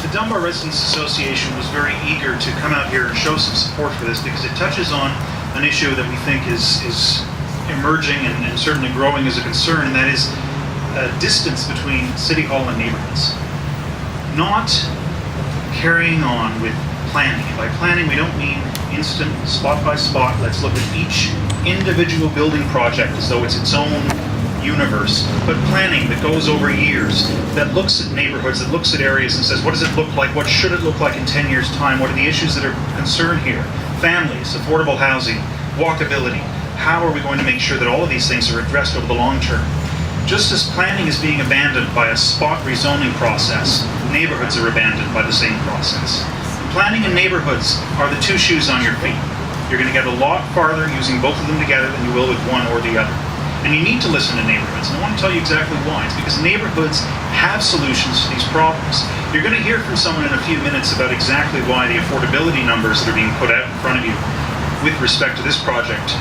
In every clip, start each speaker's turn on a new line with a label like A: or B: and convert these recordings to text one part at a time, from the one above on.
A: The Dunbar Residents Association was very eager to come out here and show some support for this because it touches on an issue that we think is emerging and certainly growing as a concern, and that is distance between City Hall and neighborhoods. Not carrying on with planning. By planning, we don't mean instant, spot by spot, let's look at each individual building project as though it's its own universe, but planning that goes over years, that looks at neighborhoods, that looks at areas and says, what does it look like? What should it look like in 10 years' time? What are the issues that are concerned here? Families, affordable housing, walkability. How are we going to make sure that all of these things are addressed over the long term? Just as planning is being abandoned by a spot rezoning process, neighborhoods are abandoned by the same process. Planning and neighborhoods are the two shoes on your feet. You're going to get a lot farther using both of them together than you will with one or the other. And you need to listen to neighborhoods, and I want to tell you exactly why. It's because neighborhoods have solutions to these problems. You're going to hear from someone in a few minutes about exactly why the affordability numbers that are being put out in front of you with respect to this project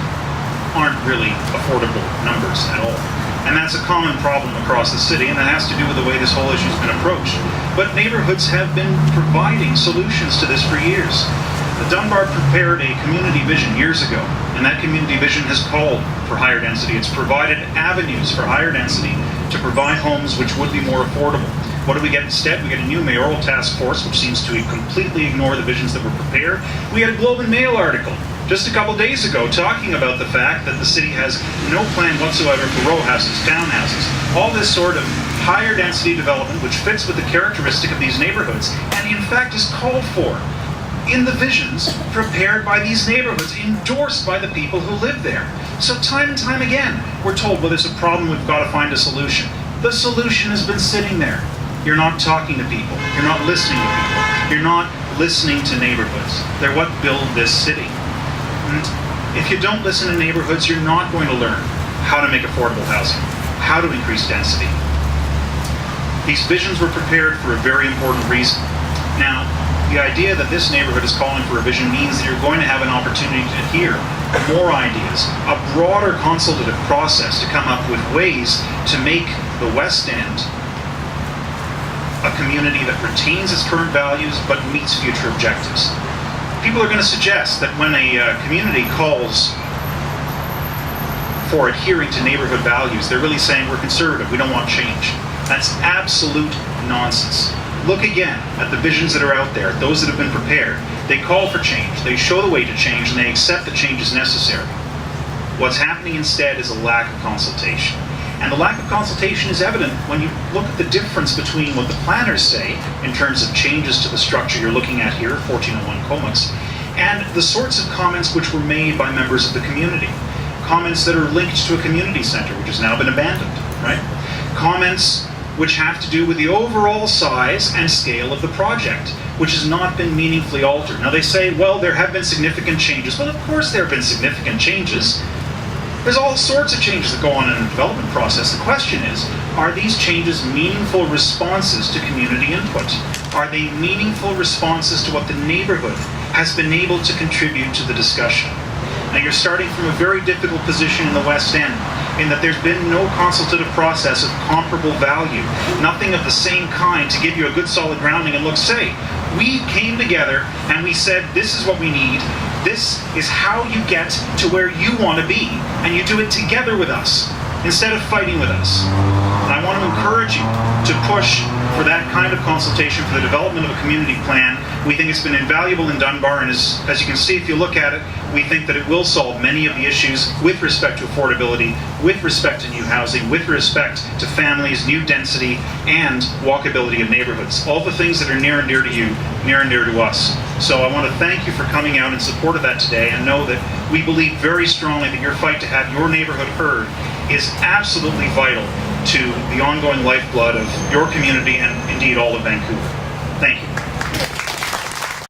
A: aren't really affordable numbers at all. And that's a common problem across the city, and that has to do with the way this whole issue has been approached. But neighborhoods have been providing solutions to this for years. The Dunbar prepared a community vision years ago, and that community vision has called for higher density. It's provided avenues for higher density to provide homes which would be more affordable. What do we get instead? We get a new mayoral task force, which seems to completely ignore the visions that were prepared. We had a Globe and Mail article just a couple days ago talking about the fact that the city has no plan whatsoever for row houses, townhouses, all this sort of higher density development which fits with the characteristic of these neighborhoods, and in fact is called for in the visions prepared by these neighborhoods, endorsed by the people who live there. So time and time again, we're told, well, there's a problem, we've got to find a solution. The solution has been sitting there. You're not talking to people. You're not listening to people. You're not listening to neighborhoods. They're what build this city. And if you don't listen to neighborhoods, you're not going to learn how to make affordable housing, how to increase density. These visions were prepared for a very important reason. Now, the idea that this neighborhood is calling for a vision means that you're going to have an opportunity to hear more ideas, a broader consultative process to come up with ways to make the West End a community that retains its current values but meets future objectives. People are going to suggest that when a community calls for adhering to neighborhood values, they're really saying we're conservative, we don't want change. That's absolute nonsense. Look again at the visions that are out there, those that have been prepared. They call for change, they show the way to change, and they accept that change is necessary. What's happening instead is a lack of consultation. And the lack of consultation is evident when you look at the difference between what the planners say in terms of changes to the structure you're looking at here, 1401 Comox, and the sorts of comments which were made by members of the community. Comments that are linked to a community center, which has now been abandoned, right? Comments which have to do with the overall size and scale of the project, which has not been meaningfully altered. Now they say, well, there have been significant changes. Well, of course there have been significant changes. There's all sorts of changes that go on in the development process. The question is, are these changes meaningful responses to community input? Are they meaningful responses to what the neighborhood has been able to contribute to the discussion? Now you're starting from a very difficult position in the West End, in that there's been no consultative process of comparable value, nothing of the same kind to give you a good solid grounding and look, say, we came together and we said, this is what we need, this is how you get to where you want to be, and you do it together with us, instead of fighting with us. And I want to encourage you to push for that kind of consultation for the development of a community plan. We think it's been invaluable in Dunbar, and as you can see if you look at it, we think that it will solve many of the issues with respect to affordability, with respect to new housing, with respect to families, new density, and walkability of neighborhoods. All the things that are near and dear to you, near and dear to us. So I want to thank you for coming out in support of that today, and know that we believe very strongly that your fight to have your neighborhood heard is absolutely vital to the ongoing lifeblood of your community and indeed all of Vancouver. Thank you.